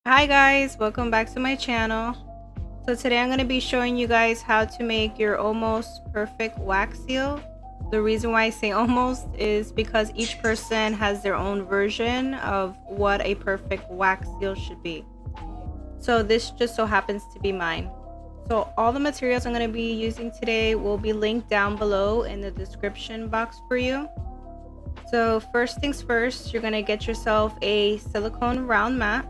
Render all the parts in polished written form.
Hi guys, welcome back to my channel. So today I'm going to be showing you guys how to make your almost perfect wax seal. The reason why I say almost is because each person has their own version of what a perfect wax seal should be. So this just so happens to be mine. So all the materials I'm going to be using today will be linked down below in the description box for you. So first things first, you're going to get yourself a silicone round mat.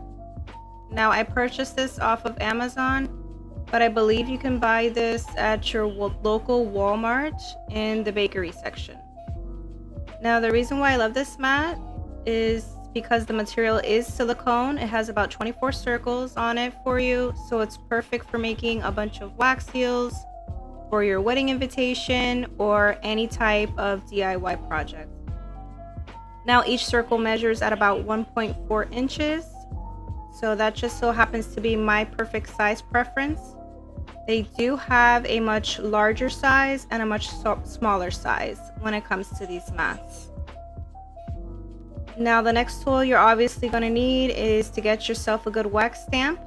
Now I purchased this off of Amazon, but I believe you can buy this at your local Walmart in the bakery section. Now the reason why I love this mat is because the material is silicone. It has about 24 circles on it for you, so it's perfect for making a bunch of wax seals for your wedding invitation or any type of DIY project. Now each circle measures at about 1.4 inches. So that just so happens to be my perfect size preference. They do have a much larger size and a much smaller size when it comes to these mats. Now the next tool you're obviously going to need is to get yourself a good wax stamp.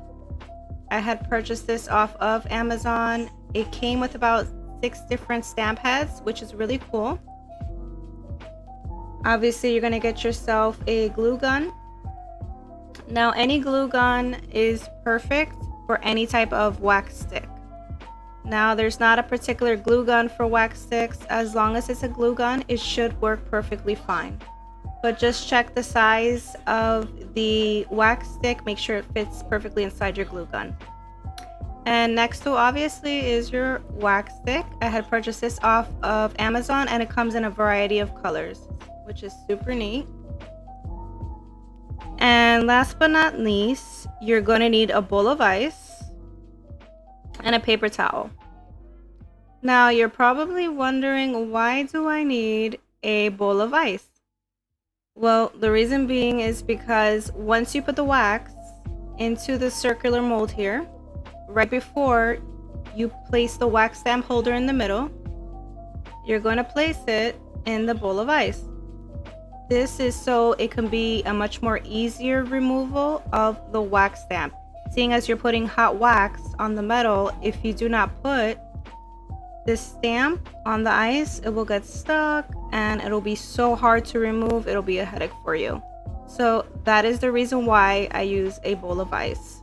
I had purchased this off of Amazon. It came with about 6 different stamp heads, which is really cool. Obviously you're going to get yourself a glue gun. Now any glue gun is perfect for any type of wax stick. Now there's not a particular glue gun for wax sticks. As long as it's a glue gun, it should work perfectly fine. But just check the size of the wax stick, make sure it fits perfectly inside your glue gun. And next to obviously is your wax stick. I had purchased this off of Amazon and it comes in a variety of colors, which is super neat. And last but not least, you're going to need a bowl of ice and a paper towel. Now you're probably wondering, why do I need a bowl of ice? Well, the reason being is because once you put the wax into the circular mold here, right before you place the wax stamp holder in the middle, you're going to place it in the bowl of ice. This is so it can be a much more easier removal of the wax stamp. Seeing as you're putting hot wax on the metal, if you do not put this stamp on the ice, it will get stuck and it'll be so hard to remove. It'll be a headache for you. So that is the reason why I use a bowl of ice.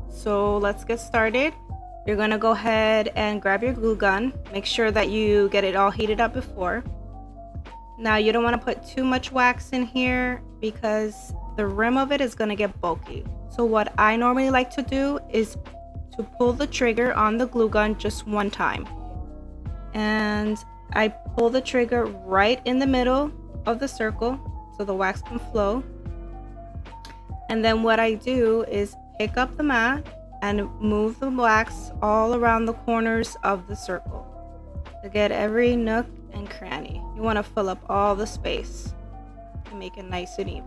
So let's get started. You're going to go ahead and grab your glue gun. Make sure that you get it all heated up before. Now you don't want to put too much wax in here because the rim of it is going to get bulky. So what I normally like to do is to pull the trigger on the glue gun just one time. And I pull the trigger right in the middle of the circle so the wax can flow. And then what I do is pick up the mat and move the wax all around the corners of the circle to get every nook and cranny. You want to fill up all the space to make it nice and even.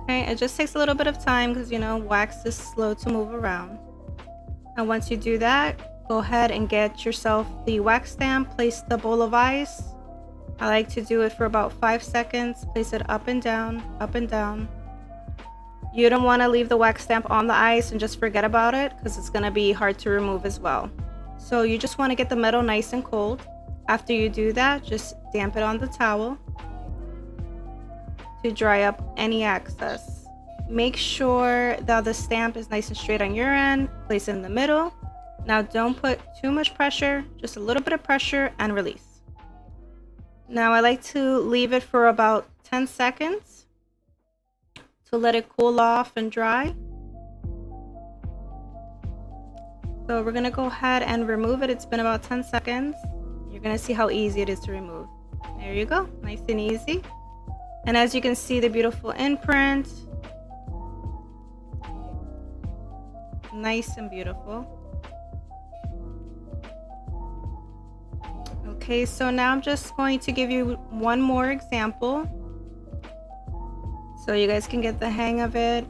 Okay, it just takes a little bit of time because wax is slow to move around. And once you do that, go ahead and get yourself the wax stamp. Place the bowl of ice. I like to do it for about 5 seconds. Place it up and down, up and down. You don't want to leave the wax stamp on the ice and just forget about it because it's going to be hard to remove as well. So you just want to get the metal nice and cold. After you do that, just damp it on the towel to dry up any excess. Make sure that the stamp is nice and straight on your end. Place it in the middle. Now don't put too much pressure, just a little bit of pressure and release. Now I like to leave it for about 10 seconds. To let it cool off and dry. So we're gonna go ahead and remove it. It's been about 10 seconds. You're gonna see how easy it is to remove. There you go, nice and easy. And as you can see, the beautiful imprint, nice and beautiful. Okay, so now I'm just going to give you one more example so you guys can get the hang of it.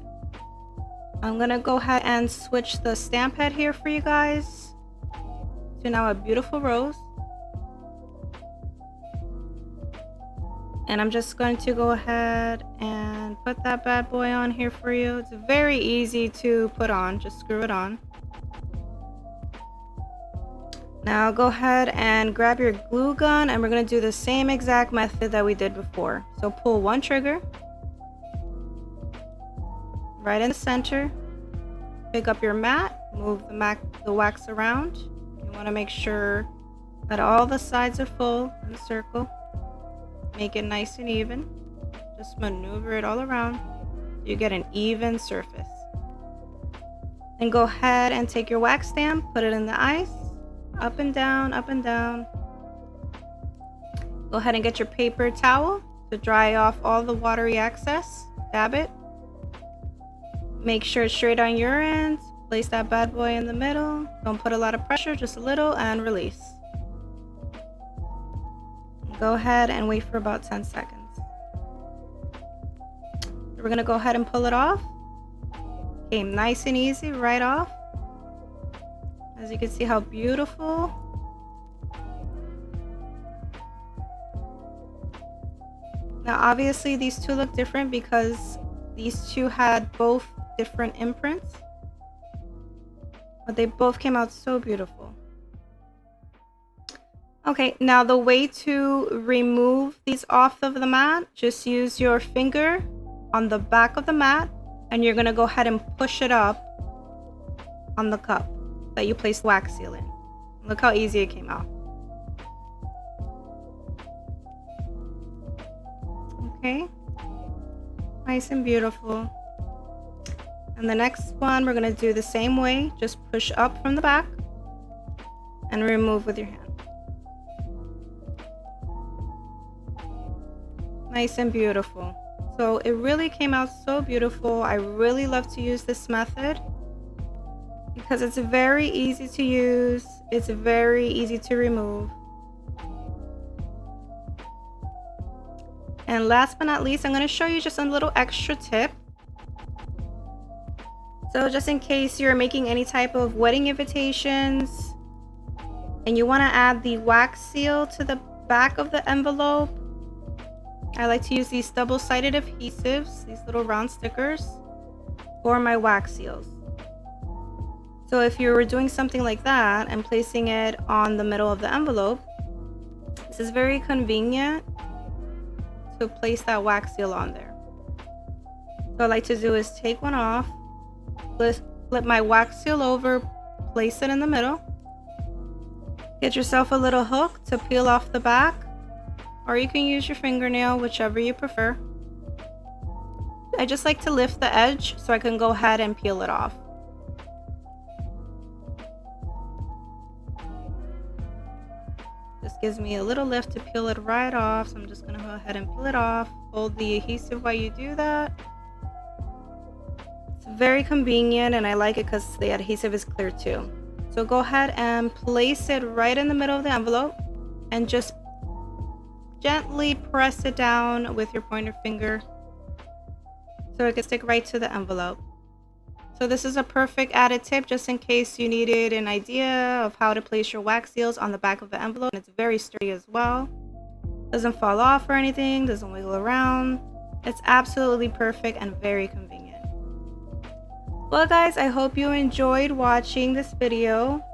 I'm gonna go ahead and switch the stamp head here for you guys to now a beautiful rose. And I'm just going to go ahead and put that bad boy on here for you. It's very easy to put on, just screw it on. Now go ahead and grab your glue gun, and we're going to do the same exact method that we did before. So pull one trigger right in the center, pick up your mat, move the wax around. You want to make sure that all the sides are full in the circle. Make it nice and even. Just maneuver it all around so you get an even surface. Then go ahead and take your wax stamp, put it in the ice, up and down, up and down. Go ahead and get your paper towel to dry off all the watery excess. Dab it. Make sure it's straight on your end. Place that bad boy in the middle. Don't put a lot of pressure, just a little, and release. Go ahead and wait for about 10 seconds. We're gonna go ahead and pull it off. Came nice and easy right off. As you can see how beautiful. Now obviously these two look different because these two had both different imprints, but they both came out so beautiful. Okay, now the way to remove these off of the mat, just use your finger on the back of the mat, and you're gonna go ahead and push it up on the cup that you placed wax seal in. Look how easy it came out. Okay, nice and beautiful. And the next one we're gonna do the same way. Just push up from the back and remove with your hand. Nice and beautiful. So it really came out so beautiful. I really love to use this method because it's very easy to use. It's very easy to remove. And last but not least, I'm going to show you just a little extra tip. So just in case you're making any type of wedding invitations and you want to add the wax seal to the back of the envelope, I like to use these double-sided adhesives, these little round stickers, for my wax seals. So if you were doing something like that and placing it on the middle of the envelope, this is very convenient to place that wax seal on there. So what I like to do is take one off, flip my wax seal over, place it in the middle, get yourself a little hook to peel off the back, or you can use your fingernail, whichever you prefer. I just like to lift the edge so I can go ahead and peel it off. This gives me a little lift to peel it right off, so I'm just going to go ahead and peel it off. Hold the adhesive while you do that. It's very convenient, and I like it because the adhesive is clear too. So go ahead and place it right in the middle of the envelope and just gently press it down with your pointer finger so it can stick right to the envelope. So this is a perfect added tip just in case you needed an idea of how to place your wax seals on the back of the envelope. And it's very sturdy as well. Doesn't fall off or anything, doesn't wiggle around. It's absolutely perfect and very convenient. Well guys, I hope you enjoyed watching this video.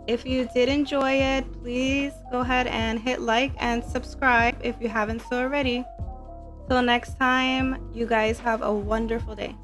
If you did enjoy it, please go ahead and hit like and subscribe if you haven't so already. Till next time, you guys have a wonderful day.